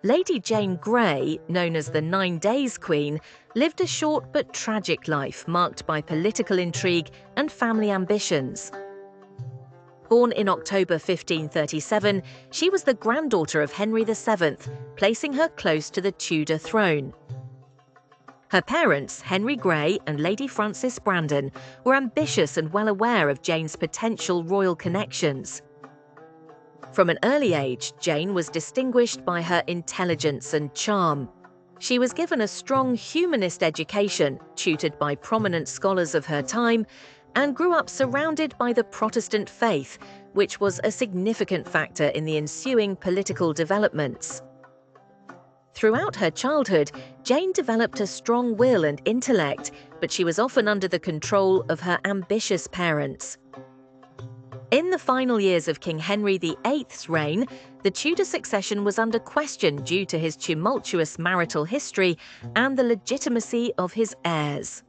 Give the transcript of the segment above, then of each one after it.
Lady Jane Grey, known as the 9 Days Queen, lived a short but tragic life marked by political intrigue and family ambitions. Born in October 1537, she was the granddaughter of Henry VII, placing her close to the Tudor throne. Her parents, Henry Grey and Lady Frances Brandon, were ambitious and well aware of Jane's potential royal connections. From an early age, Jane was distinguished by her intelligence and charm. She was given a strong humanist education, tutored by prominent scholars of her time, and grew up surrounded by the Protestant faith, which was a significant factor in the ensuing political developments. Throughout her childhood, Jane developed a strong will and intellect, but she was often under the control of her ambitious parents. In the final years of King Henry VIII's reign, the Tudor succession was under question due to his tumultuous marital history and the legitimacy of his heirs.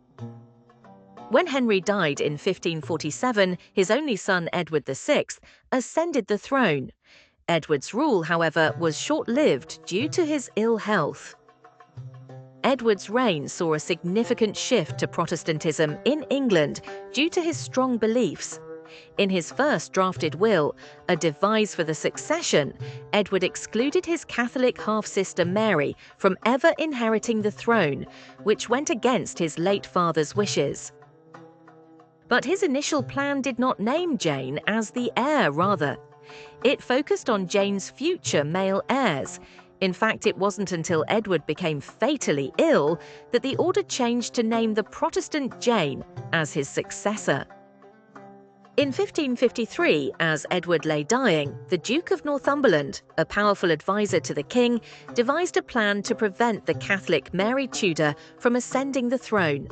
When Henry died in 1547, his only son Edward VI ascended the throne. Edward's rule, however, was short-lived due to his ill health. Edward's reign saw a significant shift to Protestantism in England due to his strong beliefs. In his first drafted will, a devise for the succession, Edward excluded his Catholic half-sister Mary from ever inheriting the throne, which went against his late father's wishes. But his initial plan did not name Jane as the heir, rather. It focused on Jane's future male heirs. In fact, it wasn't until Edward became fatally ill that the order changed to name the Protestant Jane as his successor. In 1553, as Edward lay dying, the Duke of Northumberland, a powerful advisor to the king, devised a plan to prevent the Catholic Mary Tudor from ascending the throne.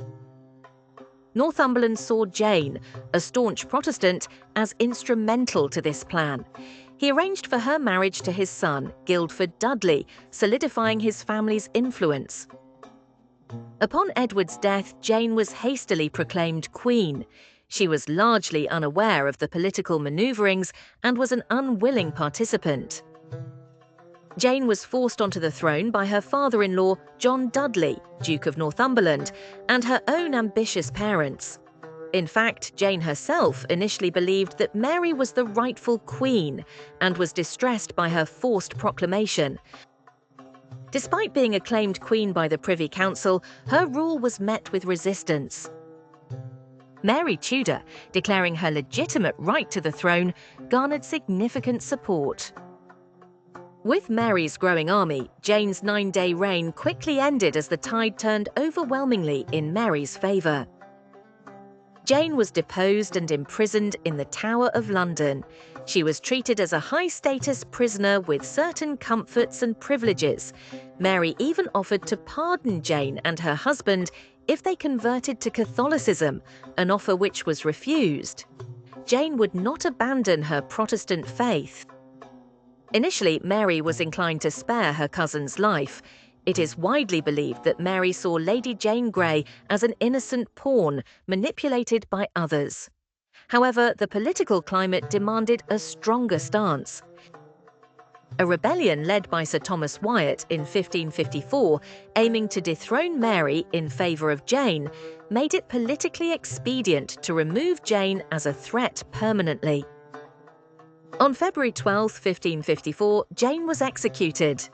Northumberland saw Jane, a staunch Protestant, as instrumental to this plan. He arranged for her marriage to his son, Guildford Dudley, solidifying his family's influence. Upon Edward's death, Jane was hastily proclaimed queen. She was largely unaware of the political maneuverings and was an unwilling participant. Jane was forced onto the throne by her father-in-law, John Dudley, Duke of Northumberland, and her own ambitious parents. In fact, Jane herself initially believed that Mary was the rightful queen and was distressed by her forced proclamation. Despite being acclaimed queen by the Privy Council, her rule was met with resistance. Mary Tudor, declaring her legitimate right to the throne, garnered significant support. With Mary's growing army, Jane's 9-day reign quickly ended as the tide turned overwhelmingly in Mary's favour. Jane was deposed and imprisoned in the Tower of London. She was treated as a high-status prisoner with certain comforts and privileges. Mary even offered to pardon Jane and her husband if they converted to Catholicism, an offer which was refused. Jane would not abandon her Protestant faith. Initially, Mary was inclined to spare her cousin's life. It is widely believed that Mary saw Lady Jane Grey as an innocent pawn manipulated by others. However, the political climate demanded a stronger stance. A rebellion led by Sir Thomas Wyatt in 1554, aiming to dethrone Mary in favour of Jane, made it politically expedient to remove Jane as a threat permanently. On February 12, 1554, Jane was executed.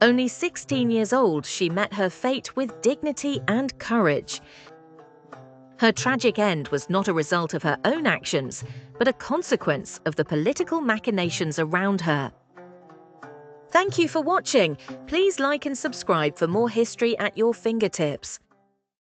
Only 16 years old, she met her fate with dignity and courage. Her tragic end was not a result of her own actions, but a consequence of the political machinations around her. Thank you for watching. Please like and subscribe for more history at your fingertips.